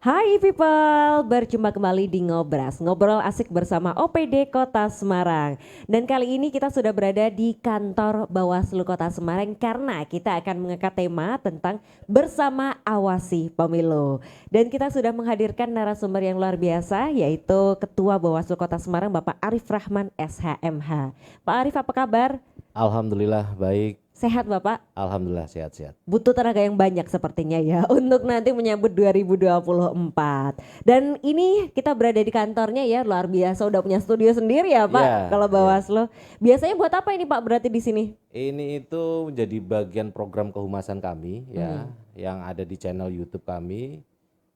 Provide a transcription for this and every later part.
Hai people, berjumpa kembali di Ngobras, ngobrol asik bersama OPD Kota Semarang. Dan kali ini kita sudah berada di kantor Bawaslu Kota Semarang karena kita akan mengangkat tema tentang bersama awasi pemilu. Dan kita sudah menghadirkan narasumber yang luar biasa yaitu Ketua Bawaslu Kota Semarang Bapak Arif Rahman SHMH. Pak Arif apa kabar? Alhamdulillah baik, Sehat Bapak? alhamdulillah sehat-sehat. Butuh tenaga yang banyak sepertinya ya untuk nanti menyambut 2024. Dan ini kita berada di kantornya ya, luar biasa udah punya studio sendiri ya Pak Ya, kalau ya. Bawaslu. Biasanya buat apa ini Pak berarti di sini? Ini itu menjadi bagian program kehumasan kami ya, Hmm. yang ada di channel YouTube kami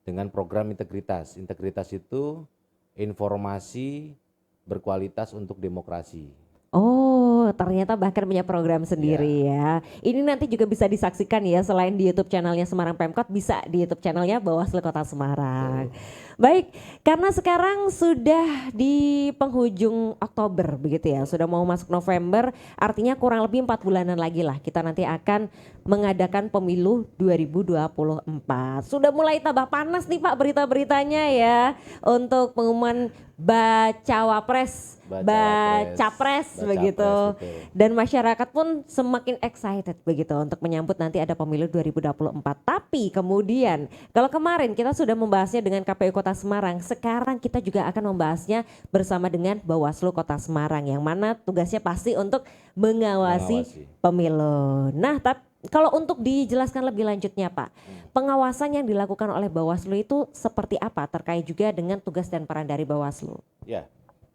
dengan program integritas. Integritas itu informasi berkualitas untuk demokrasi. Oh, ternyata bahkan punya program Ya, sendiri ya. Ini nanti juga bisa disaksikan ya selain di YouTube channelnya Semarang Pemkot bisa di YouTube channelnya Bawaslu Kota Semarang. betul. Baik, karena sekarang sudah di penghujung Oktober begitu ya, sudah mau masuk November, artinya kurang lebih 4 bulanan lagi lah kita nanti akan mengadakan pemilu 2024. Sudah mulai tambah panas nih Pak berita-beritanya ya untuk pengumuman bacawa pres, baca pres Baca begitu. pres betul. Dan masyarakat pun semakin excited begitu untuk menyambut nanti ada pemilu 2024. Tapi kemudian kalau kemarin kita sudah membahasnya dengan KPU Kota Semarang, sekarang kita juga akan membahasnya bersama dengan Bawaslu Kota Semarang yang mana tugasnya pasti untuk mengawasi Mengawasi. pemilu. Nah, tapi kalau untuk dijelaskan lebih lanjutnya Pak, pengawasan yang dilakukan oleh Bawaslu itu seperti apa terkait juga dengan tugas dan peran dari Bawaslu? Ya,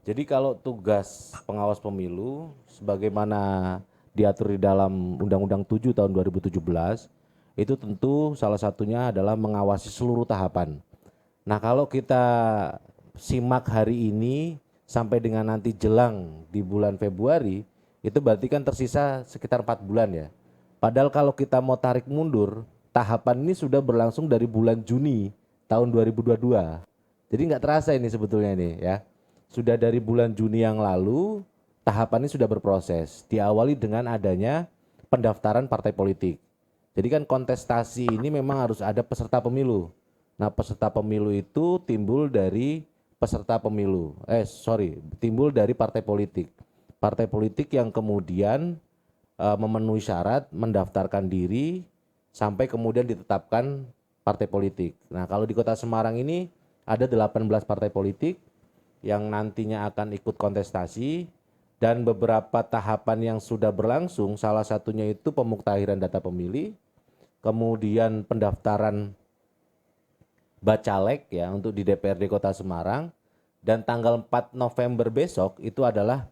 jadi kalau tugas pengawas pemilu sebagaimana diatur di dalam Undang-Undang 7 tahun 2017 itu tentu salah satunya adalah mengawasi seluruh tahapan. Nah, kalau kita simak hari ini sampai dengan nanti jelang di bulan Februari itu berarti kan tersisa sekitar 4 bulan ya. Padahal kalau kita mau tarik mundur, tahapan ini sudah berlangsung dari bulan Juni tahun 2022. Jadi nggak terasa ini sebetulnya ini ya. Sudah dari bulan Juni yang lalu tahapan ini sudah berproses. Diawali dengan adanya pendaftaran partai politik. Jadi kan kontestasi ini memang harus ada peserta pemilu. Nah, peserta pemilu itu timbul dari peserta pemilu. Timbul dari partai politik. Partai politik yang kemudian memenuhi syarat mendaftarkan diri sampai kemudian ditetapkan partai politik. Nah, kalau di Kota Semarang ini ada 18 partai politik yang nantinya akan ikut kontestasi dan beberapa tahapan yang sudah berlangsung, salah satunya itu pemuktahiran data pemilih, kemudian pendaftaran bacalek ya untuk di DPRD Kota Semarang, dan tanggal 4 November besok itu adalah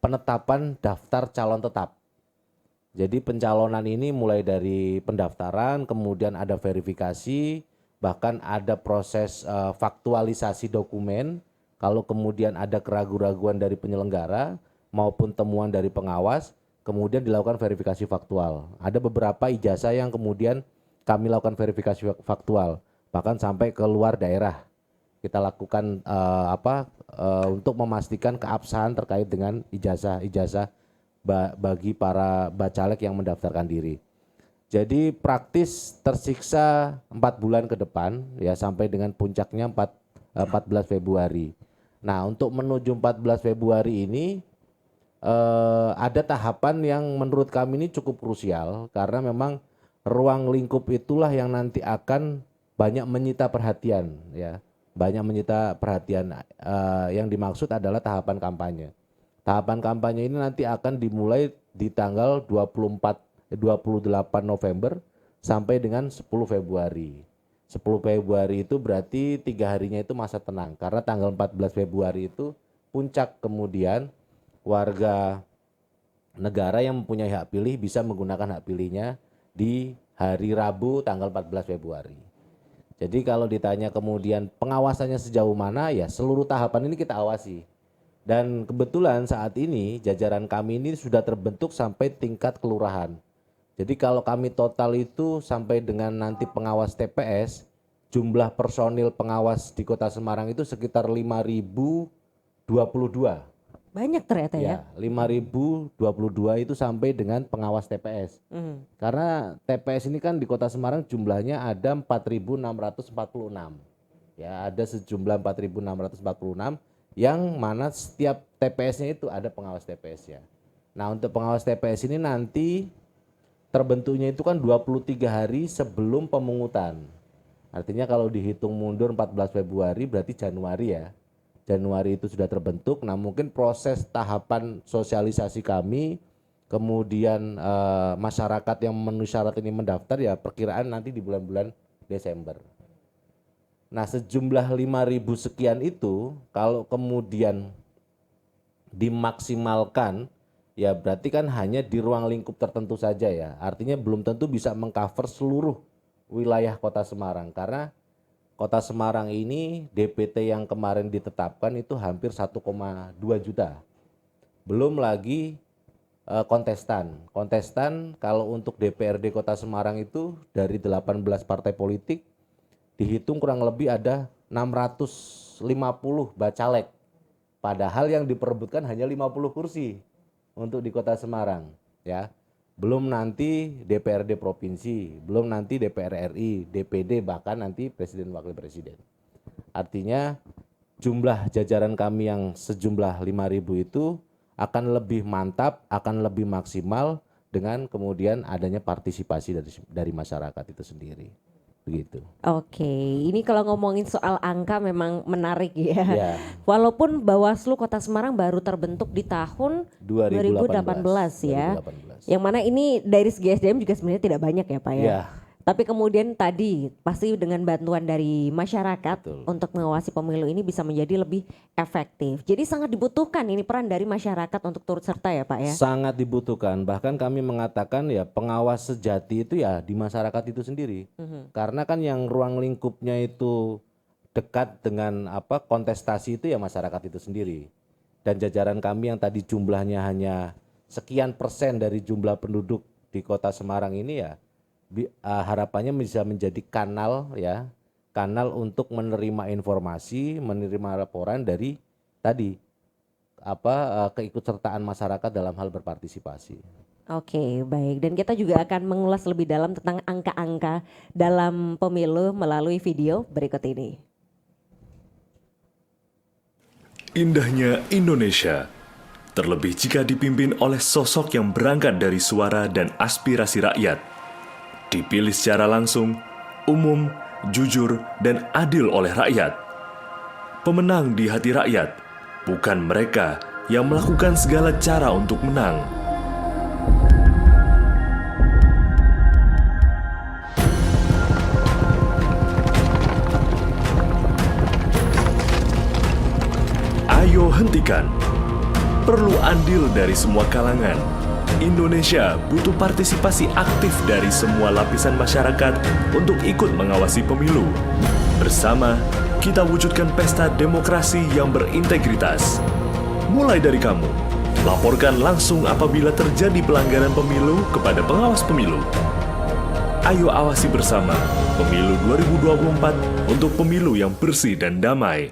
penetapan daftar calon tetap. Jadi pencalonan ini mulai dari pendaftaran, kemudian ada verifikasi, bahkan ada proses faktualisasi dokumen. Kalau kemudian ada keraguan-raguan dari penyelenggara maupun temuan dari pengawas, kemudian dilakukan verifikasi faktual. Ada beberapa ijazah yang kemudian kami lakukan verifikasi faktual, bahkan sampai ke luar daerah. Kita lakukan untuk memastikan keabsahan terkait dengan ijazah-ijazah bagi para bacalek yang mendaftarkan diri. Jadi praktis tersiksa 4 bulan ke depan ya sampai dengan puncaknya 14 Februari. Nah, untuk menuju 14 Februari ini ada tahapan yang menurut kami ini cukup krusial karena memang ruang lingkup itulah yang nanti akan banyak menyita perhatian ya. Banyak menyita perhatian yang dimaksud adalah tahapan kampanye. Tahapan kampanye ini nanti akan dimulai di tanggal 28 November sampai dengan 10 Februari. 10 Februari itu berarti 3 harinya itu masa tenang karena tanggal 14 Februari itu puncak, kemudian warga negara yang mempunyai hak pilih bisa menggunakan hak pilihnya di hari Rabu tanggal 14 Februari. Jadi kalau ditanya kemudian pengawasannya sejauh mana, ya seluruh tahapan ini kita awasi. Dan kebetulan saat ini jajaran kami ini sudah terbentuk sampai tingkat kelurahan. Jadi kalau kami total itu sampai dengan nanti pengawas TPS, jumlah personil pengawas di Kota Semarang itu sekitar 5.022. Banyak ternyata ya. Ya, 5.022 itu sampai dengan pengawas TPS. Karena TPS ini kan di Kota Semarang jumlahnya ada 4.646. Ya, ada sejumlah 4.646 yang mana setiap TPS-nya itu ada pengawas TPS-nya. Nah, untuk pengawas TPS ini nanti terbentuknya itu kan 23 hari sebelum pemungutan. Artinya kalau dihitung mundur 14 Februari berarti Januari ya. Januari itu sudah terbentuk. Nah, mungkin proses tahapan sosialisasi kami, kemudian masyarakat yang memenuhi syarat ini mendaftar ya perkiraan nanti di bulan-bulan Desember. Nah, sejumlah 5.000 sekian itu kalau kemudian dimaksimalkan ya berarti kan hanya di ruang lingkup tertentu saja ya. Artinya belum tentu bisa mengcover seluruh wilayah Kota Semarang karena Kota Semarang ini DPT yang kemarin ditetapkan itu hampir 1,2 juta. Belum lagi kontestan. Kontestan kalau untuk DPRD Kota Semarang itu dari 18 partai politik dihitung kurang lebih ada 650 bacalek. Padahal yang diperebutkan hanya 50 kursi untuk di Kota Semarang, ya. Belum nanti DPRD provinsi, belum nanti DPR RI, DPD, bahkan nanti Presiden Wakil Presiden. Artinya jumlah jajaran kami yang sejumlah 5.000 itu akan lebih mantap, akan lebih maksimal dengan kemudian adanya partisipasi dari masyarakat itu sendiri. Begitu. Oke, ini kalau ngomongin soal angka memang menarik ya. Ya, Walaupun Bawaslu Kota Semarang baru terbentuk di tahun 2018 ya. 2018. Yang mana ini dari segi SDM juga sebenarnya tidak banyak ya Pak ya. Ya, Tapi kemudian tadi pasti dengan bantuan dari masyarakat betul. untuk mengawasi pemilu ini bisa menjadi lebih efektif. Jadi sangat dibutuhkan ini peran dari masyarakat untuk turut serta ya Pak ya. Sangat dibutuhkan. Bahkan kami mengatakan ya pengawas sejati itu ya di masyarakat itu sendiri. Karena kan yang ruang lingkupnya itu dekat dengan kontestasi itu ya masyarakat itu sendiri. Dan jajaran kami yang tadi jumlahnya hanya sekian persen dari jumlah penduduk di Kota Semarang ini ya harapannya bisa menjadi kanal ya, kanal untuk menerima informasi, menerima laporan dari tadi keikutsertaan masyarakat dalam hal berpartisipasi. Oke, baik. Dan kita juga akan mengulas lebih dalam tentang angka-angka dalam pemilu melalui video berikut ini. Indahnya Indonesia, terlebih jika dipimpin oleh sosok yang berangkat dari suara dan aspirasi rakyat. Dipilih secara langsung, umum, jujur, dan adil oleh rakyat. Pemenang di hati rakyat, bukan mereka yang melakukan segala cara untuk menang. Ayo hentikan. Perlu andil dari semua kalangan. Indonesia butuh partisipasi aktif dari semua lapisan masyarakat untuk ikut mengawasi pemilu. Bersama, kita wujudkan pesta demokrasi yang berintegritas. Mulai dari kamu, laporkan langsung apabila terjadi pelanggaran pemilu kepada pengawas pemilu. Ayo awasi bersama Pemilu 2024 untuk pemilu yang bersih dan damai.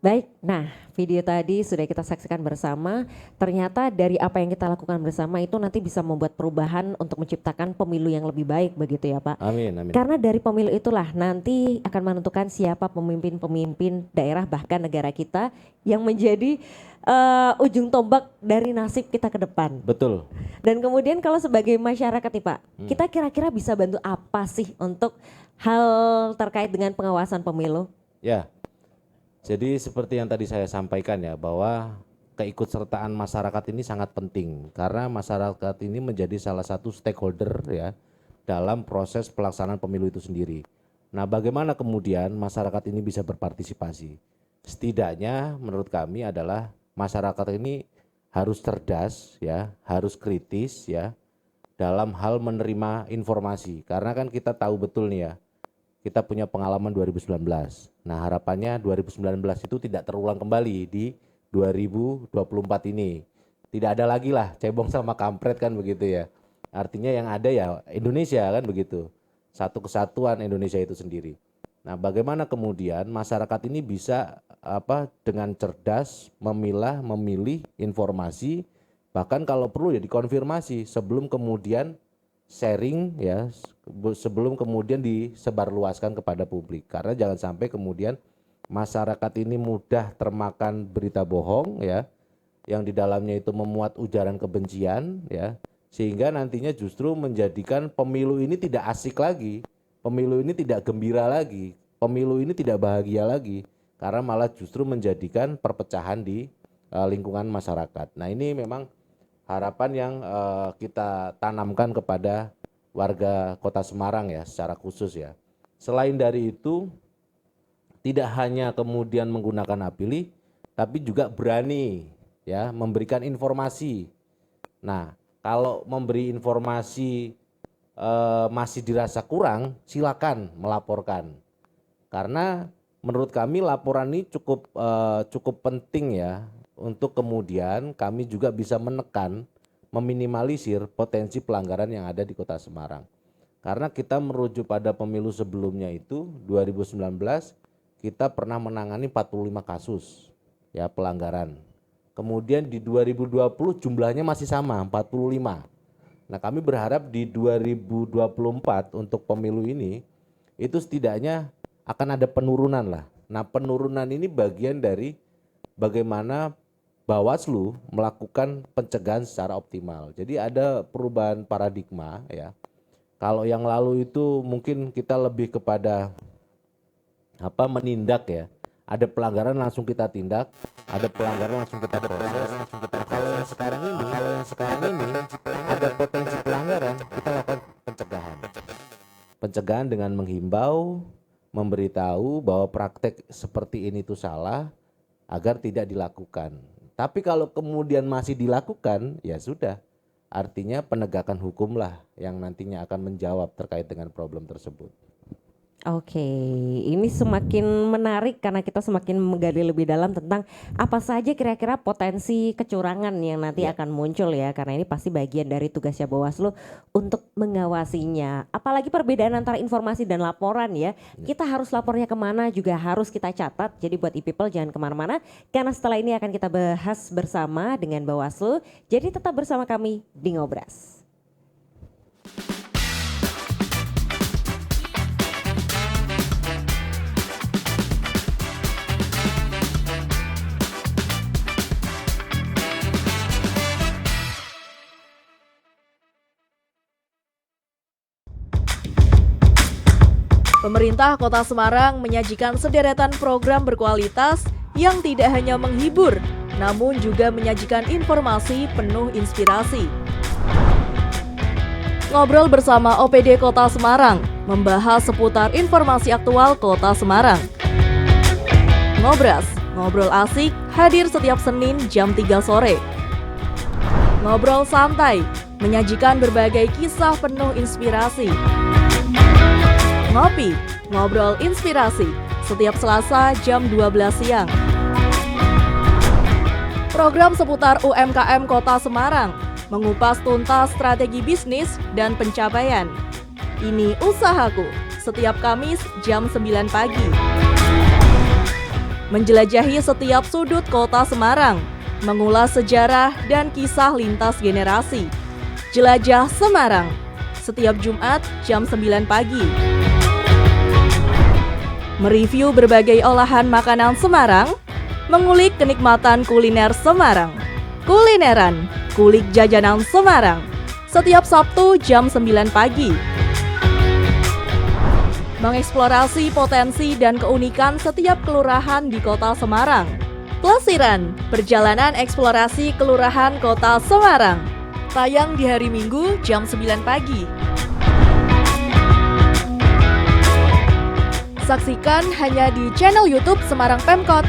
Baik, nah video tadi sudah kita saksikan bersama. Ternyata dari apa yang kita lakukan bersama itu nanti bisa membuat perubahan untuk menciptakan pemilu yang lebih baik begitu ya Pak. Amin, amin. Karena dari pemilu itulah nanti akan menentukan siapa pemimpin-pemimpin daerah bahkan negara kita yang menjadi ujung tombak dari nasib kita ke depan. Betul. Dan kemudian kalau sebagai masyarakat nih Pak, kita kira-kira bisa bantu apa sih untuk hal terkait dengan pengawasan pemilu? Ya. Jadi seperti yang tadi saya sampaikan ya bahwa keikutsertaan masyarakat ini sangat penting karena masyarakat ini menjadi salah satu stakeholder ya dalam proses pelaksanaan pemilu itu sendiri. Nah, bagaimana kemudian masyarakat ini bisa berpartisipasi? Setidaknya menurut kami adalah masyarakat ini harus cerdas ya, harus kritis ya dalam hal menerima informasi karena kan kita tahu betul nih ya. Kita punya pengalaman 2019. Nah, harapannya 2019 itu tidak terulang kembali di 2024 ini. Tidak ada lagi lah cebong sama kampret kan begitu ya. Artinya yang ada ya Indonesia kan begitu. Satu kesatuan Indonesia itu sendiri. Nah, bagaimana kemudian masyarakat ini bisa dengan cerdas memilah, memilih informasi, bahkan kalau perlu ya dikonfirmasi sebelum kemudian sharing ya sebelum kemudian disebarluaskan kepada publik. Karena jangan sampai kemudian masyarakat ini mudah termakan berita bohong ya, yang di dalamnya itu memuat ujaran kebencian ya, sehingga nantinya justru menjadikan pemilu ini tidak asik lagi, pemilu ini tidak gembira lagi, pemilu ini tidak bahagia lagi, karena malah justru menjadikan perpecahan di lingkungan masyarakat. Nah ini memang harapan yang kita tanamkan kepada warga Kota Semarang ya secara khusus ya. Selain dari itu, tidak hanya kemudian menggunakan hak pilih, tapi juga berani ya memberikan informasi. Nah, kalau memberi informasi masih dirasa kurang, silakan melaporkan. Karena menurut kami laporan ini cukup penting ya, untuk kemudian kami juga bisa menekan, meminimalisir potensi pelanggaran yang ada di Kota Semarang. Karena kita merujuk pada pemilu sebelumnya itu 2019 kita pernah menangani 45 kasus ya pelanggaran. Kemudian di 2020 jumlahnya masih sama 45. Nah, kami berharap di 2024 untuk pemilu ini itu setidaknya akan ada penurunan lah. Nah, penurunan ini bagian dari bagaimana Bawaslu melakukan pencegahan secara optimal. Jadi ada perubahan paradigma ya. Kalau yang lalu itu mungkin kita lebih kepada menindak ya. Ada pelanggaran langsung kita tindak, ada pelanggaran langsung kita proses. Kalau yang sekarang ini ada potensi pelanggaran, kita lakukan pencegahan. Pencegahan dengan menghimbau, memberitahu bahwa praktek seperti ini itu salah agar tidak dilakukan. Tapi kalau kemudian masih dilakukan, ya sudah. Artinya penegakan hukumlah yang nantinya akan menjawab terkait dengan problem tersebut. Oke, ini semakin menarik karena kita semakin menggali lebih dalam tentang apa saja kira-kira potensi kecurangan yang nanti akan muncul ya, karena ini pasti bagian dari tugasnya Bawaslu untuk mengawasinya. Apalagi perbedaan antara informasi dan laporan ya, kita harus lapornya kemana juga harus kita catat. Jadi buat e-people jangan kemana-mana, karena setelah ini akan kita bahas bersama dengan Bawaslu. Jadi tetap bersama kami di Ngobras. Pemerintah Kota Semarang menyajikan sederetan program berkualitas yang tidak hanya menghibur, namun juga menyajikan informasi penuh inspirasi. Ngobrol bersama OPD Kota Semarang, membahas seputar informasi aktual Kota Semarang. Ngobras, ngobrol asik, hadir setiap Senin jam 3 sore. Ngobrol santai, menyajikan berbagai kisah penuh inspirasi. Ngopi, ngobrol inspirasi, setiap Selasa jam 12 siang. Program seputar UMKM Kota Semarang, mengupas tuntas strategi bisnis dan pencapaian. Ini Usahaku, setiap Kamis jam 9 pagi. Menjelajahi setiap sudut Kota Semarang, mengulas sejarah dan kisah lintas generasi. Jelajah Semarang, setiap Jumat jam 9 pagi. Mereview berbagai olahan makanan Semarang, mengulik kenikmatan kuliner Semarang. Kulineran, kulik jajanan Semarang, setiap Sabtu jam 9 pagi. Mengeksplorasi potensi dan keunikan setiap kelurahan di Kota Semarang. Plesiran, perjalanan eksplorasi kelurahan Kota Semarang. Tayang di hari Minggu jam 9 pagi. Saksikan hanya di channel YouTube Semarang Pemkot.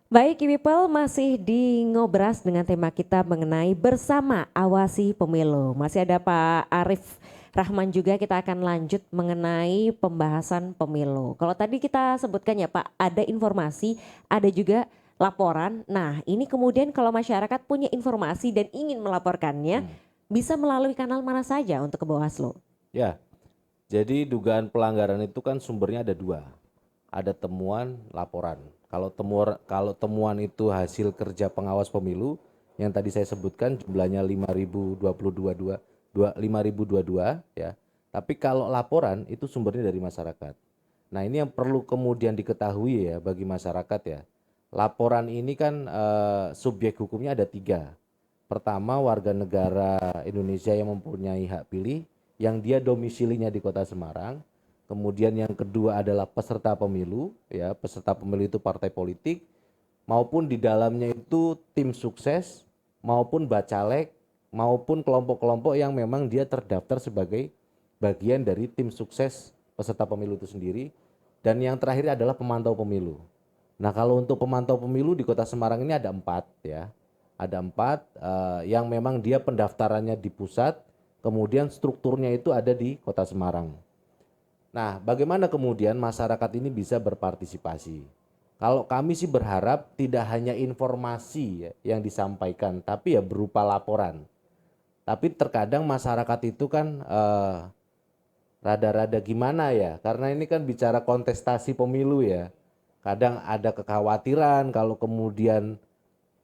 Baik, people masih di Ngobras dengan tema kita mengenai bersama awasi pemilu. Masih ada Pak Arif Rahman juga, kita akan lanjut mengenai pembahasan pemilu. Kalau tadi kita sebutkan ya Pak, ada informasi, ada juga laporan. Nah ini kemudian kalau masyarakat punya informasi dan ingin melaporkannya, bisa melalui kanal mana saja untuk ke Bawaslu? Ya, jadi dugaan pelanggaran itu kan sumbernya ada dua. Ada temuan, laporan. Kalau temuan itu hasil kerja pengawas pemilu yang tadi saya sebutkan jumlahnya 5.022 ya. Tapi kalau laporan itu sumbernya dari masyarakat. Nah, ini yang perlu kemudian diketahui ya bagi masyarakat ya. Laporan ini kan subjek hukumnya ada 3. Pertama, warga negara Indonesia yang mempunyai hak pilih yang dia domisilinya di Kota Semarang. Kemudian yang kedua adalah peserta pemilu, ya peserta pemilu itu partai politik, maupun di dalamnya itu tim sukses, maupun bacalek, maupun kelompok-kelompok yang memang dia terdaftar sebagai bagian dari tim sukses peserta pemilu itu sendiri. Dan yang terakhir adalah pemantau pemilu. Nah kalau untuk pemantau pemilu di Kota Semarang ini ada 4 ya, ada 4 yang memang dia pendaftarannya di pusat, kemudian strukturnya itu ada di Kota Semarang. Nah, bagaimana kemudian masyarakat ini bisa berpartisipasi? Kalau kami sih berharap tidak hanya informasi ya, yang disampaikan, tapi ya berupa laporan. Tapi terkadang masyarakat itu kan rada-rada gimana ya, karena ini kan bicara kontestasi pemilu ya. Kadang ada kekhawatiran kalau kemudian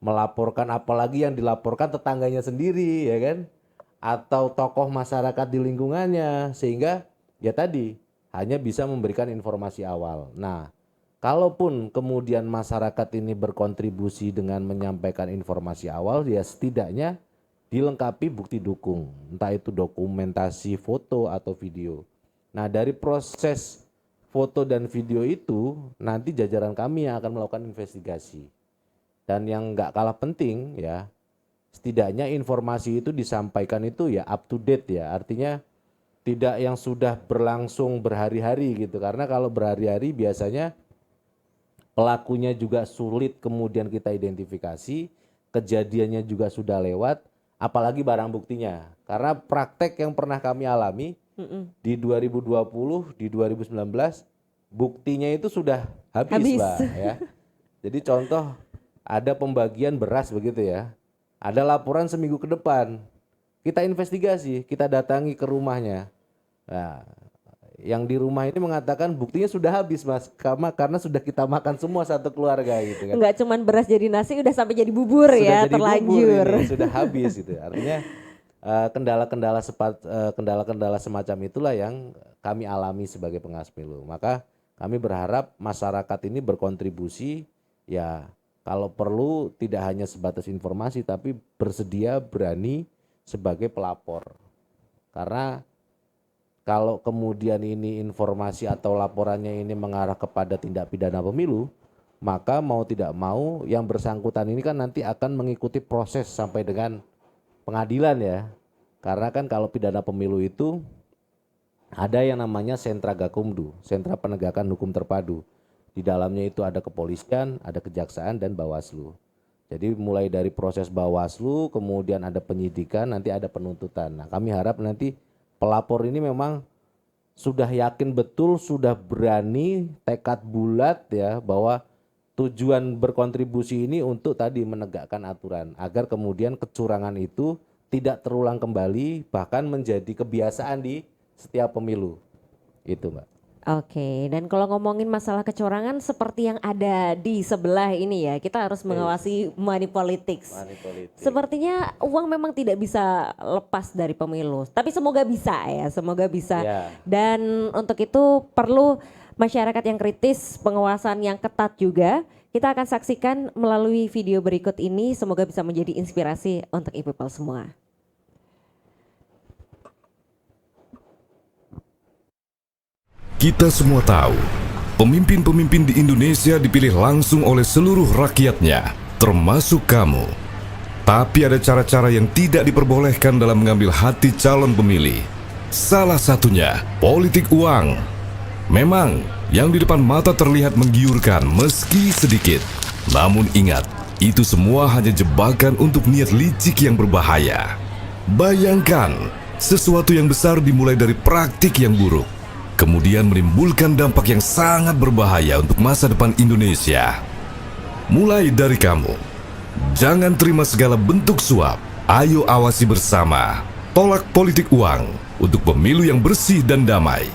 melaporkan, apalagi yang dilaporkan tetangganya sendiri ya kan, atau tokoh masyarakat di lingkungannya, sehingga ya tadi hanya bisa memberikan informasi awal. Nah, kalaupun kemudian masyarakat ini berkontribusi dengan menyampaikan informasi awal, ya setidaknya dilengkapi bukti dukung, entah itu dokumentasi foto atau video. Nah, dari proses foto dan video itu, nanti jajaran kami yang akan melakukan investigasi. Dan yang nggak kalah penting ya, setidaknya informasi itu disampaikan itu ya up to date ya, artinya tidak yang sudah berlangsung berhari-hari gitu, karena kalau berhari-hari biasanya pelakunya juga sulit kemudian kita identifikasi, kejadiannya juga sudah lewat, apalagi barang buktinya. Karena praktek yang pernah kami alami di 2020, di 2019, buktinya itu sudah habis. Mbak ya. Jadi contoh ada pembagian beras begitu ya, ada laporan seminggu ke depan. Kita investigasi, kita datangi ke rumahnya. Nah, yang di rumah ini mengatakan buktinya sudah habis Mas, karena sudah kita makan semua satu keluarga gitu kan. Enggak cuman beras jadi nasi, udah sampai jadi bubur sudah ya, jadi terlanjur. Bubur ini, sudah habis gitu. Artinya kendala-kendala semacam itulah yang kami alami sebagai pengawas pemilu. Maka kami berharap masyarakat ini berkontribusi ya, kalau perlu tidak hanya sebatas informasi tapi bersedia berani sebagai pelapor. Karena kalau kemudian ini informasi atau laporannya ini mengarah kepada tindak pidana pemilu, maka mau tidak mau yang bersangkutan ini kan nanti akan mengikuti proses sampai dengan pengadilan ya. Karena kan kalau pidana pemilu itu ada yang namanya sentra gakumdu, sentra penegakan hukum terpadu. Di dalamnya itu ada kepolisian, ada kejaksaan dan Bawaslu. Jadi mulai dari proses Bawaslu, kemudian ada penyidikan, nanti ada penuntutan. Nah, kami harap nanti pelapor ini memang sudah yakin betul, sudah berani, tekad bulat ya bahwa tujuan berkontribusi ini untuk tadi menegakkan aturan agar kemudian kecurangan itu tidak terulang kembali, bahkan menjadi kebiasaan di setiap pemilu. Itu, Mbak. Oke, dan kalau ngomongin masalah kecurangan seperti yang ada di sebelah ini ya, kita harus mengawasi money politics. Sepertinya uang memang tidak bisa lepas dari pemilu, tapi semoga bisa ya, semoga bisa. Yeah. Dan untuk itu perlu masyarakat yang kritis, pengawasan yang ketat juga. Kita akan saksikan melalui video berikut ini, semoga bisa menjadi inspirasi untuk e-people semua. Kita semua tahu, pemimpin-pemimpin di Indonesia dipilih langsung oleh seluruh rakyatnya, termasuk kamu. Tapi ada cara-cara yang tidak diperbolehkan dalam mengambil hati calon pemilih. Salah satunya, politik uang. Memang, yang di depan mata terlihat menggiurkan meski sedikit. Namun ingat, itu semua hanya jebakan untuk niat licik yang berbahaya. Bayangkan, sesuatu yang besar dimulai dari praktik yang buruk, kemudian menimbulkan dampak yang sangat berbahaya untuk masa depan Indonesia. Mulai dari kamu, jangan terima segala bentuk suap. Ayo awasi bersama. Tolak politik uang untuk pemilu yang bersih dan damai.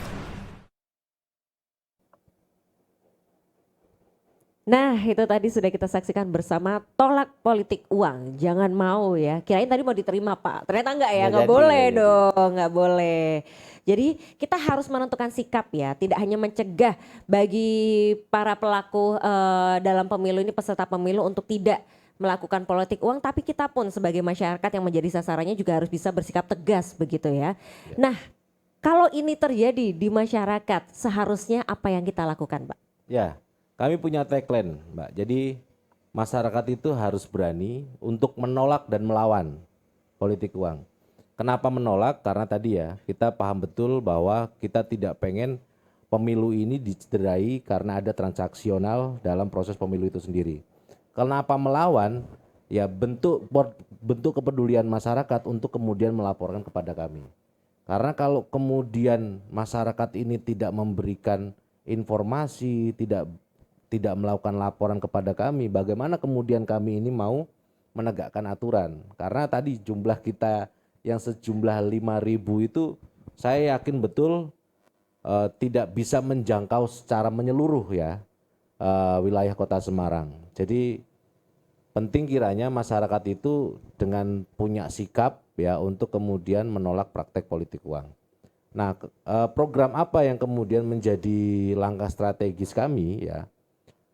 Nah, itu tadi sudah kita saksikan bersama, tolak politik uang. Jangan mau ya. Kirain tadi mau diterima Pak. Ternyata enggak ya, nggak boleh dong, nggak boleh. Jadi kita harus menentukan sikap ya. Tidak hanya mencegah bagi para pelaku dalam pemilu ini, peserta pemilu untuk tidak melakukan politik uang. Tapi kita pun sebagai masyarakat yang menjadi sasarannya juga harus bisa bersikap tegas begitu ya. Nah, kalau ini terjadi di masyarakat, seharusnya apa yang kita lakukan Pak? Ya, kami punya tagline, Mbak. Jadi masyarakat itu harus berani untuk menolak dan melawan politik uang. Kenapa menolak? Karena tadi ya, kita paham betul bahwa kita tidak pengen pemilu ini dicederai karena ada transaksional dalam proses pemilu itu sendiri. Kenapa melawan? Ya bentuk kepedulian masyarakat untuk kemudian melaporkan kepada kami. Karena kalau kemudian masyarakat ini tidak memberikan informasi, tidak melakukan laporan kepada kami, bagaimana kemudian kami ini mau menegakkan aturan? Karena tadi jumlah kita yang sejumlah 5.000 itu saya yakin betul tidak bisa menjangkau secara menyeluruh ya wilayah Kota Semarang. Jadi penting kiranya masyarakat itu dengan punya sikap ya untuk kemudian menolak praktek politik uang. Nah, program apa yang kemudian menjadi langkah strategis kami ya?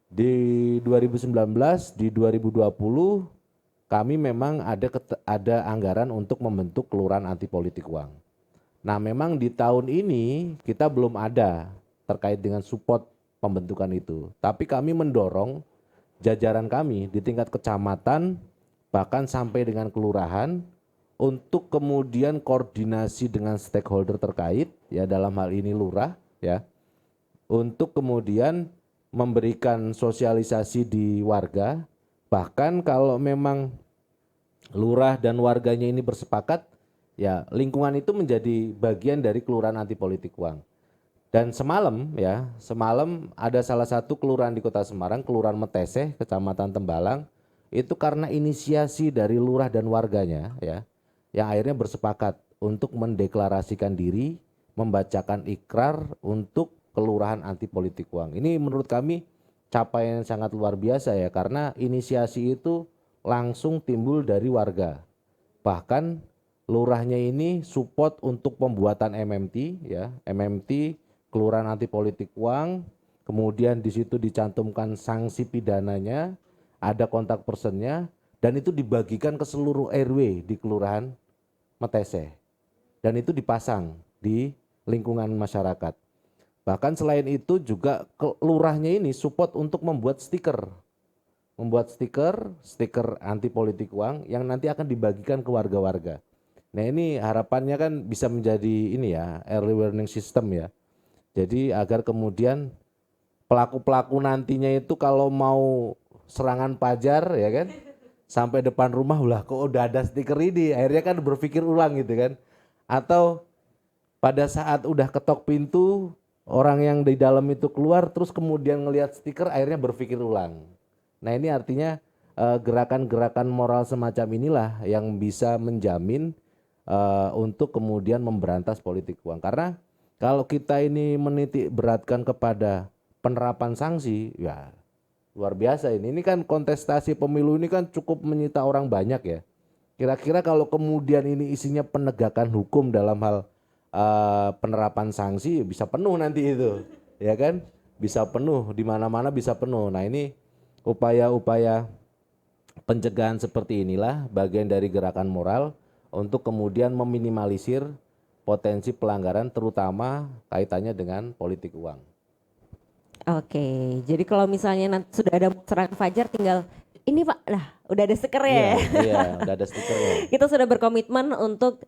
Di 2019, di 2020 kami memang ada anggaran untuk membentuk kelurahan anti politik uang. Nah, memang di tahun ini kita belum ada terkait dengan support pembentukan itu. Tapi kami mendorong jajaran kami di tingkat kecamatan bahkan sampai dengan kelurahan untuk kemudian koordinasi dengan stakeholder terkait ya, dalam hal ini lurah ya, untuk kemudian memberikan sosialisasi di warga. Bahkan kalau memang lurah dan warganya ini bersepakat, ya lingkungan itu menjadi bagian dari kelurahan anti politik uang. Dan semalam ada salah satu kelurahan di Kota Semarang, Kelurahan Meteseh, Kecamatan Tembalang, itu karena inisiasi dari lurah dan warganya ya, yang akhirnya bersepakat untuk mendeklarasikan diri, membacakan ikrar untuk kelurahan anti politik uang. Ini menurut kami capaian yang sangat luar biasa ya, karena inisiasi itu langsung timbul dari warga. Bahkan lurahnya ini support untuk pembuatan MMT ya, MMT kelurahan anti politik uang, kemudian di situ dicantumkan sanksi pidananya, ada kontak personnya, dan itu dibagikan ke seluruh RW di kelurahan Meteseh. Dan itu dipasang di lingkungan masyarakat. Bahkan selain itu juga lurahnya ini support untuk membuat stiker. Membuat stiker anti politik uang yang nanti akan dibagikan ke warga-warga. Nah, ini harapannya kan bisa menjadi ini ya, early warning system ya. Jadi agar kemudian pelaku-pelaku nantinya itu kalau mau serangan pajar ya kan, sampai depan rumah, lah kok udah ada stiker ini, akhirnya kan berpikir ulang gitu kan. Atau pada saat udah ketok pintu, orang yang di dalam itu keluar terus kemudian ngelihat stiker, akhirnya berpikir ulang. Nah, ini artinya gerakan-gerakan moral semacam inilah yang bisa menjamin untuk kemudian memberantas politik uang. Karena kalau kita ini menitik beratkan kepada penerapan sanksi, ya luar biasa ini. Ini kan kontestasi pemilu ini kan cukup menyita orang banyak ya. Kira-kira kalau kemudian ini isinya penegakan hukum dalam hal penerapan sanksi, bisa penuh nanti itu, ya kan? Bisa penuh, di mana-mana bisa penuh. Nah, ini upaya-upaya pencegahan seperti inilah bagian dari gerakan moral untuk kemudian meminimalisir potensi pelanggaran, terutama kaitannya dengan politik uang. Oke, jadi kalau misalnya nanti sudah ada serangan fajar, tinggal ini Pak, lah udah ada stikernya. Iya, udah ada stikernya. Kita sudah berkomitmen untuk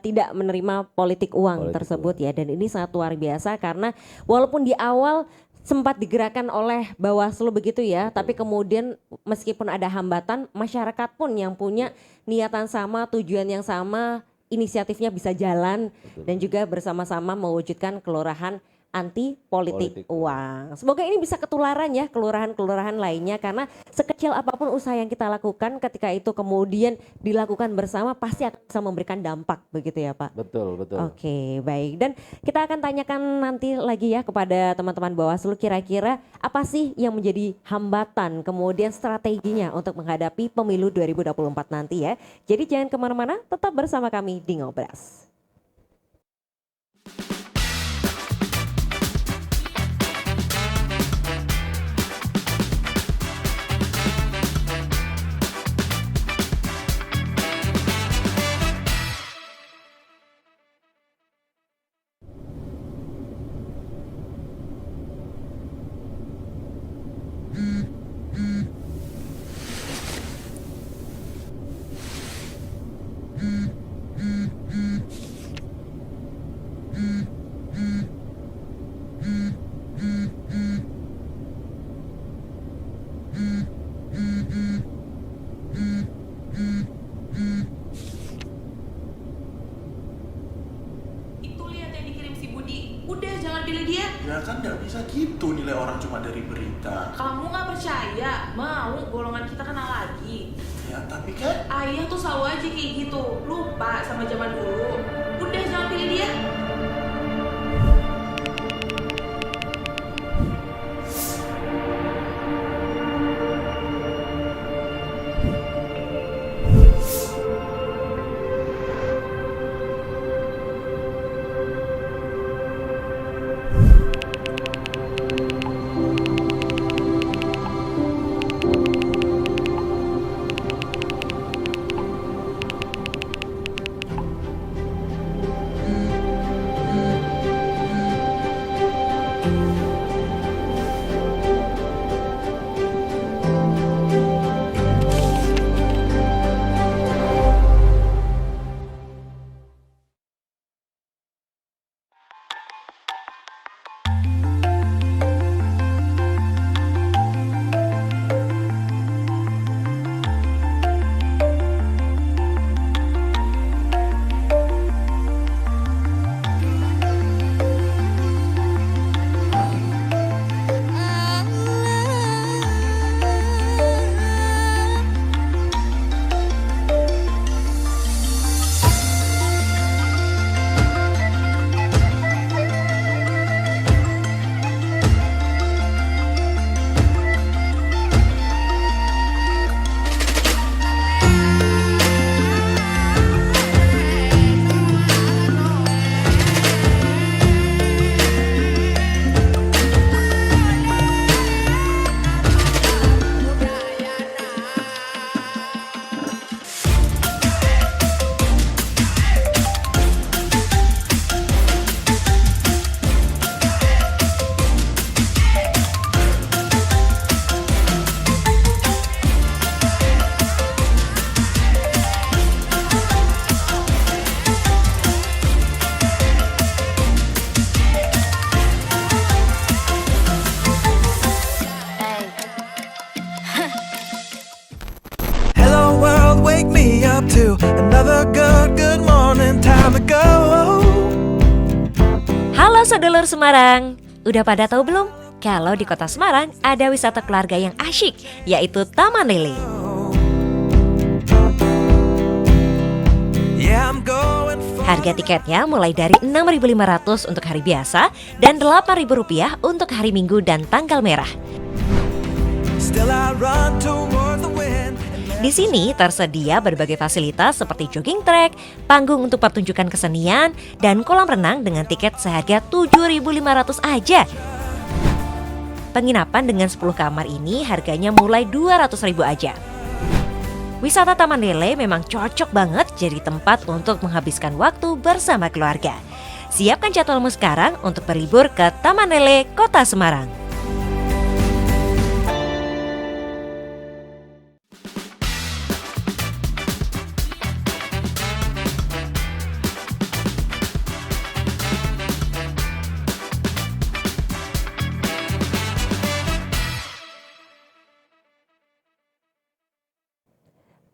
tidak menerima politik uang Politik tersebut ya, dan ini sangat luar biasa karena walaupun di awal sempat digerakkan oleh Bawaslu begitu ya, tapi kemudian meskipun ada hambatan, masyarakat pun yang punya niatan sama, tujuan yang sama, inisiatifnya bisa jalan dan juga bersama-sama mewujudkan kelurahan anti politik uang. Semoga ini bisa ketularan ya kelurahan-kelurahan lainnya, karena sekecil apapun usaha yang kita lakukan ketika itu kemudian dilakukan bersama pasti akan bisa memberikan dampak begitu ya Pak. Betul. Oke, baik. Dan kita akan tanyakan nanti lagi ya kepada teman-teman Bawaslu, kira-kira apa sih yang menjadi hambatan kemudian strateginya untuk menghadapi pemilu 2024 nanti ya. Jadi jangan kemana-mana, tetap bersama kami di Ngobras. Ya kan nggak bisa gitu nilai orang cuma dari berita. Kamu nggak percaya? Mau golongan kita kenal lagi? Ya tapi kan Ayah tuh selalu aja kayak gitu, lupa sama zaman dulu. Udah jangan pilih dia. to another good morning time to go. Halo sedulur Semarang, udah pada tahu belum? Kalau di kota Semarang ada wisata keluarga yang asyik, yaitu Taman Lele. Harga tiketnya mulai dari Rp6.500 untuk hari biasa dan Rp8.000 untuk hari Minggu dan tanggal merah. Di sini tersedia berbagai fasilitas seperti jogging track, panggung untuk pertunjukan kesenian, dan kolam renang dengan tiket seharga Rp7.500 aja. Penginapan dengan 10 kamar ini harganya mulai Rp200.000 aja. Wisata Taman Lele memang cocok banget jadi tempat untuk menghabiskan waktu bersama keluarga. Siapkan jadwalmu sekarang untuk berlibur ke Taman Lele, Kota Semarang.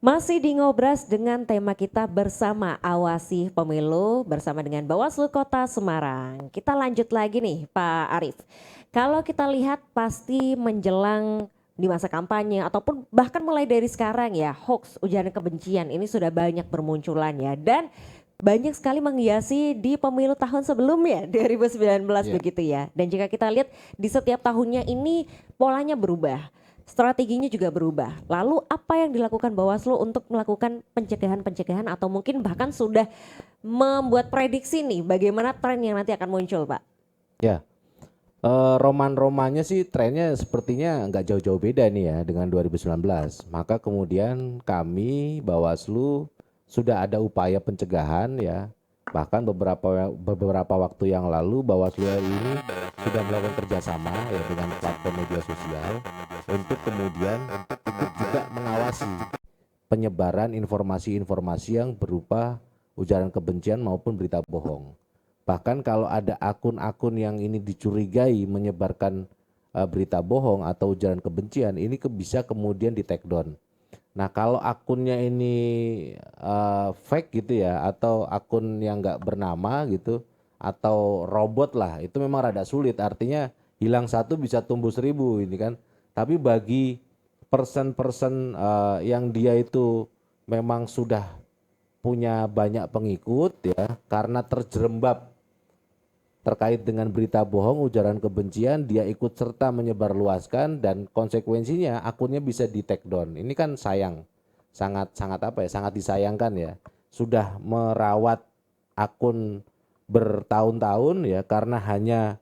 Masih di Ngobras dengan tema kita bersama Awasi Pemilu bersama dengan Bawaslu Kota Semarang. Kita lanjut lagi nih Pak Arief. Kalau kita lihat pasti menjelang di masa kampanye ataupun bahkan mulai dari sekarang ya, hoax, ujaran kebencian ini sudah banyak bermunculan ya, dan banyak sekali menghiasi di pemilu tahun sebelumnya 2019 begitu ya. Dan jika kita lihat di setiap tahunnya ini polanya berubah. Strateginya juga berubah. Lalu apa yang dilakukan Bawaslu untuk melakukan pencegahan-pencegahan atau mungkin bahkan sudah membuat prediksi nih bagaimana tren yang nanti akan muncul, Pak? Ya, roman-romannya sih trennya sepertinya nggak jauh-jauh beda nih ya dengan 2019. Maka kemudian kami Bawaslu sudah ada upaya pencegahan ya. Bahkan beberapa waktu yang lalu Bawaslu ini sudah melakukan kerjasama ya dengan platform media sosial untuk kemudian ikut juga mengawasi penyebaran informasi-informasi yang berupa ujaran kebencian maupun berita bohong. Bahkan kalau ada akun-akun yang ini dicurigai menyebarkan berita bohong atau ujaran kebencian, ini bisa kemudian di take down. Nah kalau akunnya ini fake gitu ya, atau akun yang nggak bernama gitu, atau robot lah, itu memang rada sulit. Artinya hilang satu bisa tumbuh 1000 ini kan. Tapi bagi person-person yang dia itu memang sudah punya banyak pengikut ya, karena terjerembab terkait dengan berita bohong, ujaran kebencian, dia ikut serta menyebarluaskan dan konsekuensinya akunnya bisa di take down. Ini kan sayang, sangat apa ya, sangat disayangkan ya. Sudah merawat akun bertahun-tahun ya karena hanya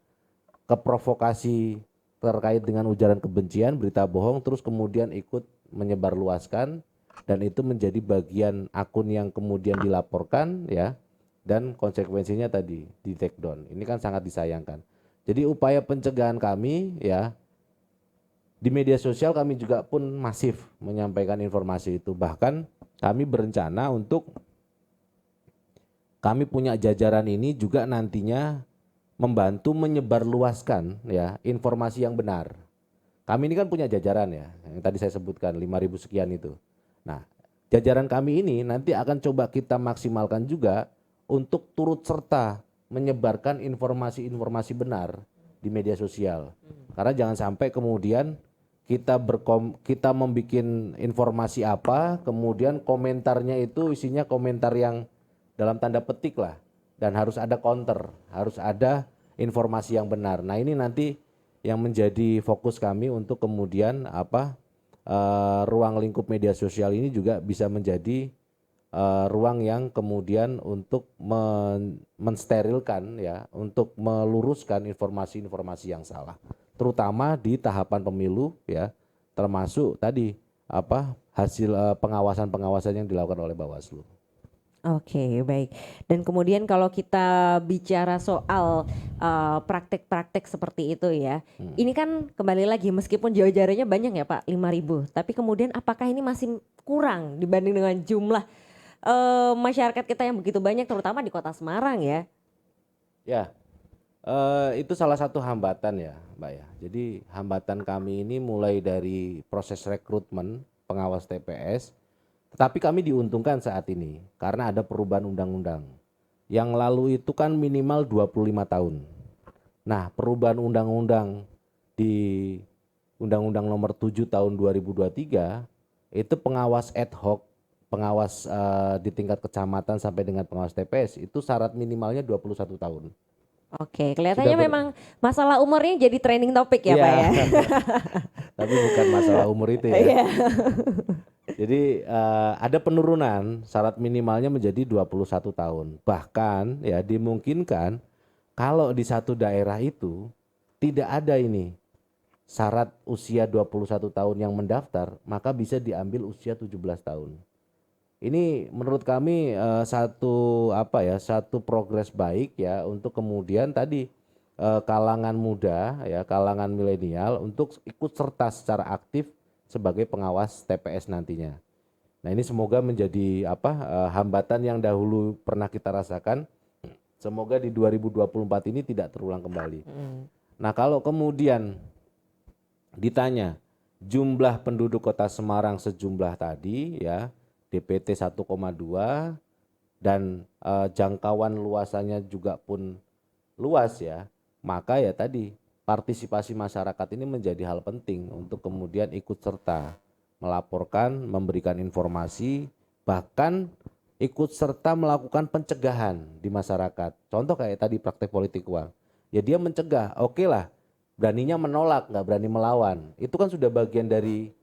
keprovokasi terkait dengan ujaran kebencian, berita bohong, terus kemudian ikut menyebarluaskan dan itu menjadi bagian akun yang kemudian dilaporkan ya. Dan konsekuensinya tadi di take down. Ini kan sangat disayangkan. Jadi upaya pencegahan kami ya di media sosial kami juga pun masif menyampaikan informasi itu. Bahkan kami berencana untuk kami punya jajaran ini juga nantinya membantu menyebarluaskan ya informasi yang benar. Kami ini kan punya jajaran ya, yang tadi saya sebutkan 5.000 sekian itu. Nah, jajaran kami ini nanti akan coba kita maksimalkan juga untuk turut serta menyebarkan informasi-informasi benar di media sosial. Karena jangan sampai kemudian kita membuat informasi apa, kemudian komentarnya itu isinya komentar yang dalam tanda petik lah. Dan harus ada counter, harus ada informasi yang benar. Nah ini nanti yang menjadi fokus kami untuk kemudian ruang lingkup media sosial ini juga bisa menjadi ruang yang kemudian untuk mensterilkan ya, untuk meluruskan informasi-informasi yang salah, terutama di tahapan pemilu ya, termasuk tadi hasil pengawasan yang dilakukan oleh Bawaslu. Oke, baik. Dan kemudian kalau kita bicara soal praktek-praktek seperti itu ya, ini kan kembali lagi meskipun jajarnya banyak ya Pak, 5.000, tapi kemudian apakah ini masih kurang dibanding dengan jumlah masyarakat kita yang begitu banyak terutama di Kota Semarang ya? Ya, itu salah satu hambatan ya Mbak ya. Jadi hambatan kami ini mulai dari proses rekrutmen pengawas TPS, tetapi kami diuntungkan saat ini karena ada perubahan undang-undang. Yang lalu itu kan minimal 25 tahun. Nah perubahan undang-undang di Undang-Undang Nomor 7 Tahun 2023 itu pengawas ad hoc, pengawas di tingkat kecamatan sampai dengan pengawas TPS itu syarat minimalnya 21 tahun. Oke, kelihatannya memang masalah umur ini jadi trending topik ya Pak ya. Tapi bukan masalah umur itu ya. Jadi ada penurunan syarat minimalnya menjadi 21 tahun. Bahkan ya dimungkinkan kalau di satu daerah itu tidak ada ini syarat usia 21 tahun yang mendaftar, maka bisa diambil usia 17 tahun. Ini menurut kami satu progres baik ya untuk kemudian tadi kalangan muda ya, kalangan milenial untuk ikut serta secara aktif sebagai pengawas TPS nantinya. Nah ini semoga menjadi hambatan yang dahulu pernah kita rasakan, semoga di 2024 ini tidak terulang kembali. Nah kalau kemudian ditanya jumlah penduduk Kota Semarang sejumlah tadi ya, DPT 1,2 dan jangkauan luasannya juga pun luas ya, maka ya tadi partisipasi masyarakat ini menjadi hal penting untuk kemudian ikut serta melaporkan, memberikan informasi, bahkan ikut serta melakukan pencegahan di masyarakat. Contoh kayak tadi praktek politik uang, ya dia mencegah, oke lah, beraninya menolak, nggak berani melawan. Itu kan sudah bagian dari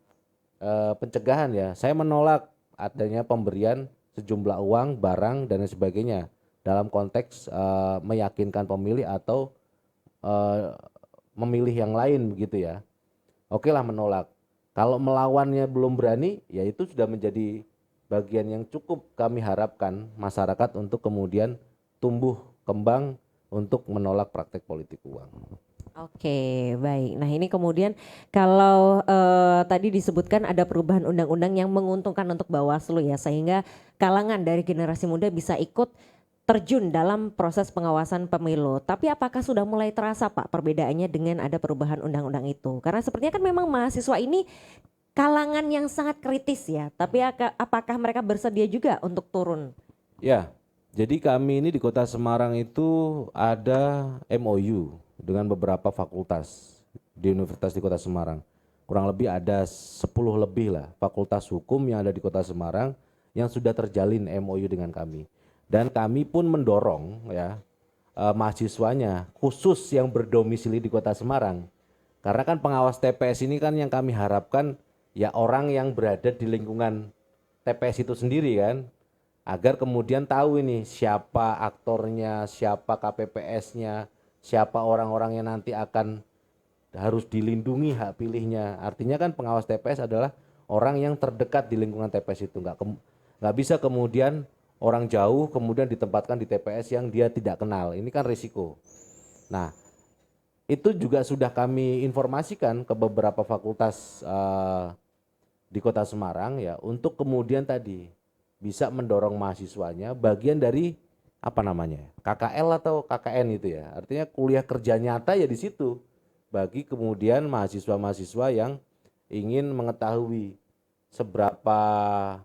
pencegahan ya. Saya menolak adanya pemberian sejumlah uang, barang dan lain sebagainya dalam konteks meyakinkan pemilih atau memilih yang lain begitu ya. Oke lah menolak. Kalau melawannya belum berani, ya itu sudah menjadi bagian yang cukup kami harapkan masyarakat untuk kemudian tumbuh kembang untuk menolak praktek politik uang. Oke, baik. Nah ini kemudian kalau tadi disebutkan ada perubahan undang-undang yang menguntungkan untuk Bawaslu ya, sehingga kalangan dari generasi muda bisa ikut terjun dalam proses pengawasan pemilu. Tapi apakah sudah mulai terasa Pak perbedaannya dengan ada perubahan undang-undang itu? Karena sepertinya kan memang mahasiswa ini kalangan yang sangat kritis ya, tapi apakah mereka bersedia juga untuk turun? Ya, jadi kami ini di Kota Semarang itu ada MOU dengan beberapa fakultas di Universitas di Kota Semarang. Kurang lebih ada 10 lebih lah fakultas hukum yang ada di Kota Semarang yang sudah terjalin MOU dengan kami. Dan kami pun mendorong ya mahasiswanya khusus yang berdomisili di Kota Semarang. Karena kan pengawas TPS ini kan yang kami harapkan ya orang yang berada di lingkungan TPS itu sendiri kan. Agar kemudian tahu ini siapa aktornya, siapa KPPS-nya, siapa orang-orang yang nanti akan harus dilindungi hak pilihnya. Artinya kan pengawas TPS adalah orang yang terdekat di lingkungan TPS itu. Nggak bisa kemudian orang jauh kemudian ditempatkan di TPS yang dia tidak kenal. Ini kan risiko. Nah, itu juga sudah kami informasikan ke beberapa fakultas di Kota Semarang ya, untuk kemudian tadi bisa mendorong mahasiswanya bagian dari apa namanya KKL atau KKN itu ya. Artinya kuliah kerja nyata ya di situ. Bagi kemudian mahasiswa-mahasiswa yang ingin mengetahui seberapa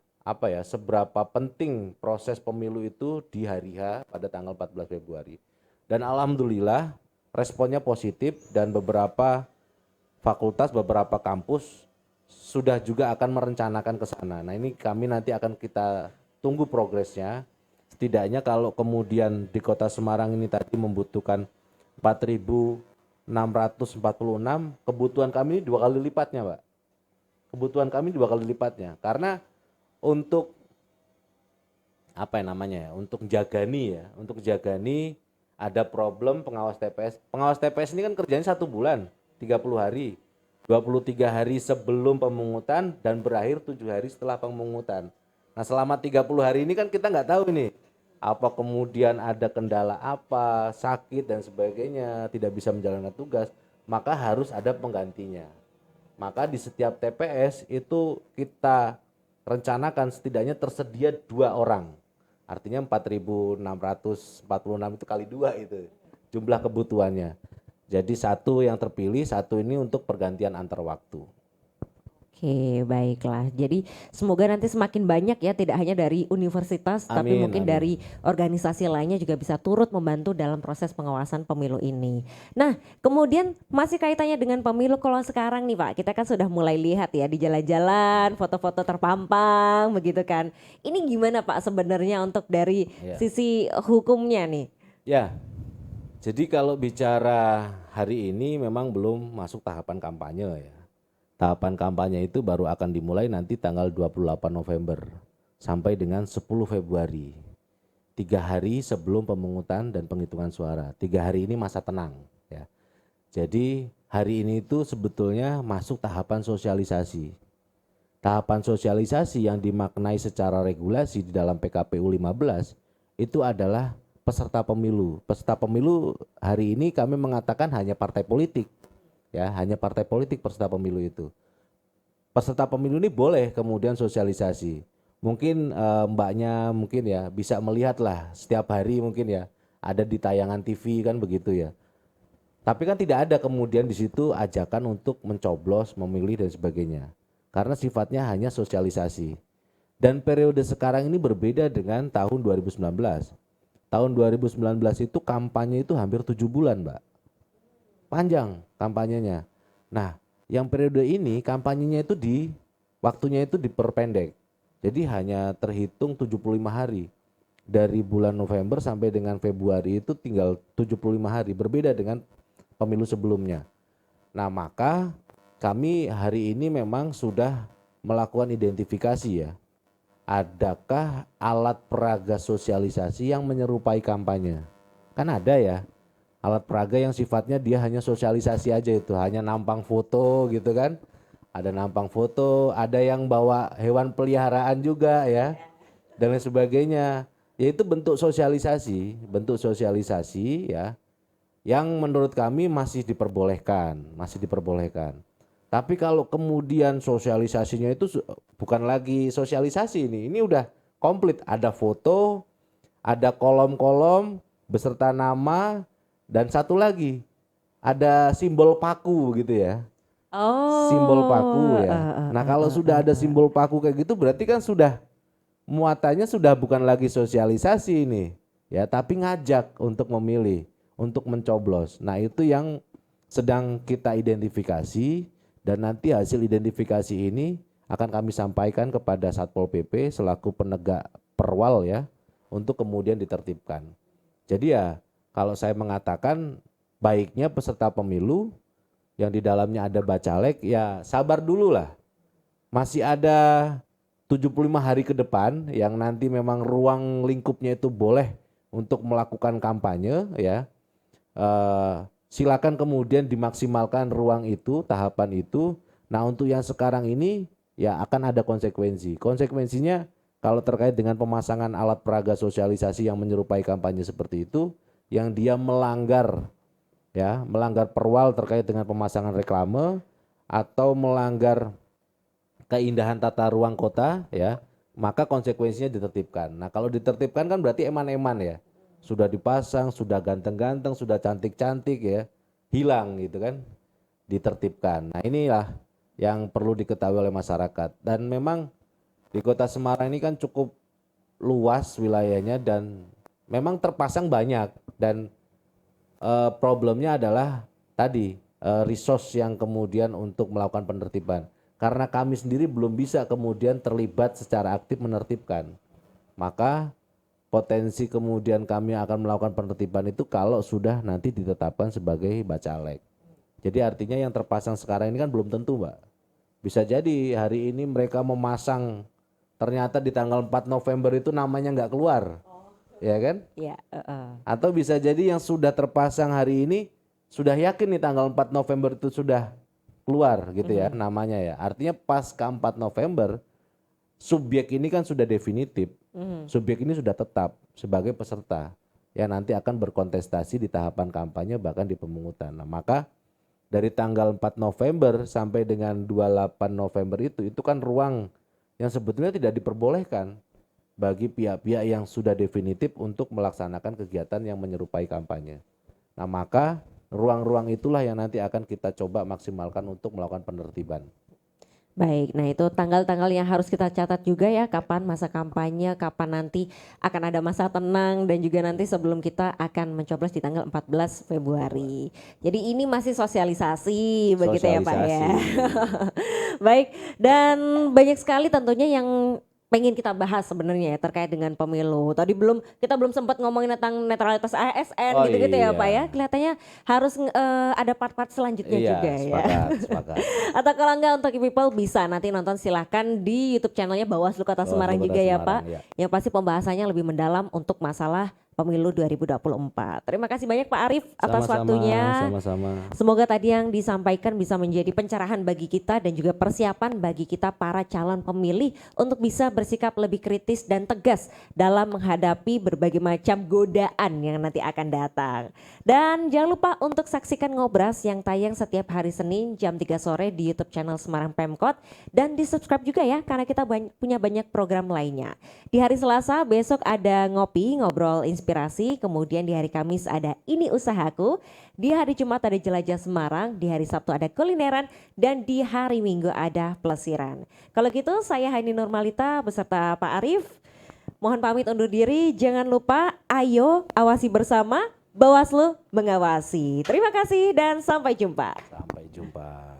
penting proses pemilu itu di hari H pada tanggal 14 Februari. Dan alhamdulillah responnya positif dan beberapa fakultas, beberapa kampus sudah juga akan merencanakan ke sana. Nah ini kami nanti akan kita tunggu progresnya. Setidaknya kalau kemudian di Kota Semarang ini tadi membutuhkan 4.646, kebutuhan kami 2 kali lipatnya Pak. Kebutuhan kami 2 kali lipatnya. Karena untuk untuk jagani ada problem pengawas TPS. Pengawas TPS ini kan kerjanya 1 bulan, 30 hari, 23 hari sebelum pemungutan dan berakhir 7 hari setelah pemungutan. Nah selama 30 hari ini kan kita nggak tahu ini apa kemudian ada kendala apa, sakit dan sebagainya, tidak bisa menjalankan tugas, maka harus ada penggantinya. Maka di setiap TPS itu kita rencanakan setidaknya tersedia 2 orang. Artinya 4.646 itu kali 2 itu jumlah kebutuhannya. Jadi 1 yang terpilih, 1 ini untuk pergantian antar waktu. Oke, baiklah. Jadi semoga nanti semakin banyak ya, tidak hanya dari universitas, tapi mungkin dari organisasi lainnya juga bisa turut membantu dalam proses pengawasan pemilu ini. Nah, kemudian masih kaitannya dengan pemilu kalau sekarang nih Pak, kita kan sudah mulai lihat ya di jalan-jalan, foto-foto terpampang begitu kan. Ini gimana Pak sebenarnya untuk dari sisi hukumnya nih? Ya, jadi kalau bicara hari ini memang belum masuk tahapan kampanye ya. Tahapan kampanye itu baru akan dimulai nanti tanggal 28 November sampai dengan 10 Februari. 3 hari sebelum pemungutan dan penghitungan suara. 3 hari ini masa tenang ya. Jadi hari ini itu sebetulnya masuk tahapan sosialisasi. Tahapan sosialisasi yang dimaknai secara regulasi di dalam PKPU 15 itu adalah peserta pemilu. Peserta pemilu hari ini kami mengatakan hanya partai politik. Ya, hanya partai politik peserta pemilu itu. Peserta pemilu ini boleh kemudian sosialisasi. Mungkin mbaknya mungkin ya bisa melihat lah setiap hari mungkin ya ada di tayangan TV kan begitu ya. Tapi kan tidak ada kemudian di situ ajakan untuk mencoblos, memilih dan sebagainya. Karena sifatnya hanya sosialisasi. Dan periode sekarang ini berbeda dengan tahun 2019. Tahun 2019 itu kampanye itu hampir 7 bulan, Mbak. Panjang kampanyenya. Nah, yang periode ini kampanyenya itu waktunya itu diperpendek. Jadi hanya terhitung 75 hari. Dari bulan November sampai dengan Februari itu tinggal 75 hari, berbeda dengan pemilu sebelumnya. Nah, maka kami hari ini memang sudah melakukan identifikasi ya. Adakah alat peraga sosialisasi yang menyerupai kampanye? Kan ada ya, alat peraga yang sifatnya dia hanya sosialisasi aja itu, hanya nampang foto gitu kan. Ada nampang foto, ada yang bawa hewan peliharaan juga ya, dan lain sebagainya. Yaitu bentuk sosialisasi ya, yang menurut kami masih diperbolehkan. Tapi kalau kemudian sosialisasinya itu bukan lagi sosialisasi ini udah komplit. Ada foto, ada kolom-kolom beserta nama, dan satu lagi ada simbol paku gitu ya. Oh. Simbol paku ya. Nah kalau sudah ada simbol paku kayak gitu berarti kan sudah muatannya sudah bukan lagi sosialisasi ini ya, tapi ngajak untuk memilih, untuk mencoblos. Nah itu yang sedang kita identifikasi. Dan nanti hasil identifikasi ini akan kami sampaikan kepada Satpol PP selaku penegak perwal ya, untuk kemudian ditertibkan. Jadi ya kalau saya mengatakan baiknya peserta pemilu yang di dalamnya ada bacalek ya sabar dulu lah. Masih ada 75 hari ke depan yang nanti memang ruang lingkupnya itu boleh untuk melakukan kampanye ya. Silakan kemudian dimaksimalkan ruang itu, tahapan itu. Nah untuk yang sekarang ini ya akan ada konsekuensi. Konsekuensinya kalau terkait dengan pemasangan alat peraga sosialisasi yang menyerupai kampanye seperti itu, yang dia melanggar perwal terkait dengan pemasangan reklame atau melanggar keindahan tata ruang kota ya, maka konsekuensinya ditertibkan. Nah kalau ditertibkan kan berarti eman-eman ya. Sudah dipasang, sudah ganteng-ganteng, sudah cantik-cantik ya, hilang gitu kan, ditertibkan. Nah inilah yang perlu diketahui oleh masyarakat. Dan memang di Kota Semarang ini kan cukup luas wilayahnya dan memang terpasang banyak. Dan problemnya adalah tadi resource yang kemudian untuk melakukan penertiban. Karena kami sendiri belum bisa kemudian terlibat secara aktif menertibkan. Maka potensi kemudian kami akan melakukan penertiban itu kalau sudah nanti ditetapkan sebagai bacalek. Jadi artinya yang terpasang sekarang ini kan belum tentu, Mbak. Bisa jadi hari ini mereka memasang ternyata di tanggal 4 November itu namanya nggak keluar. Ya kan? Iya. Atau bisa jadi yang sudah terpasang hari ini sudah yakin nih tanggal 4 November itu sudah keluar gitu ya namanya ya. Artinya pasca 4 November subjek ini kan sudah definitif. Subjek ini sudah tetap sebagai peserta yang nanti akan berkontestasi di tahapan kampanye bahkan di pemungutan. Nah, maka dari tanggal 4 November sampai dengan 28 November itu kan ruang yang sebetulnya tidak diperbolehkan bagi pihak-pihak yang sudah definitif untuk melaksanakan kegiatan yang menyerupai kampanye. Nah, maka ruang-ruang itulah yang nanti akan kita coba maksimalkan untuk melakukan penertiban. Baik, nah itu tanggal-tanggal yang harus kita catat juga ya, kapan masa kampanye, kapan nanti akan ada masa tenang, dan juga nanti sebelum kita akan mencoblos di tanggal 14 Februari. Jadi ini masih sosialisasi begitu ya Pak ya. Baik, dan banyak sekali tentunya yang pengen kita bahas sebenarnya ya terkait dengan pemilu. Tadi kita belum sempat ngomongin tentang netralitas ASN gitu-gitu ya Pak ya. Kelihatannya harus ada part-part selanjutnya juga ya. Sepakat. Atau kalau enggak untuk people bisa nanti nonton silahkan di YouTube channelnya Bawaslu Kota Semarang juga ya Pak. Ya. Yang pasti pembahasannya lebih mendalam untuk masalah pemilu 2024. Terima kasih banyak Pak Arief atas waktunya. Sama-sama. Semoga tadi yang disampaikan bisa menjadi pencerahan bagi kita dan juga persiapan bagi kita para calon pemilih untuk bisa bersikap lebih kritis dan tegas dalam menghadapi berbagai macam godaan yang nanti akan datang. Dan jangan lupa untuk saksikan Ngobras yang tayang setiap hari Senin jam 3 sore di YouTube channel Semarang Pemkot, dan di subscribe juga ya karena kita punya banyak program lainnya. Di hari Selasa besok ada ngobrol inspirasi inspirasi, kemudian di hari Kamis ada Ini Usahaku, di hari Jumat ada Jelajah Semarang, di hari Sabtu ada kulineran, dan di hari Minggu ada pelesiran. Kalau gitu saya Hani Nurmalita beserta Pak Arief, mohon pamit undur diri, jangan lupa ayo awasi bersama, Bawaslu mengawasi. Terima kasih dan sampai jumpa. Sampai jumpa.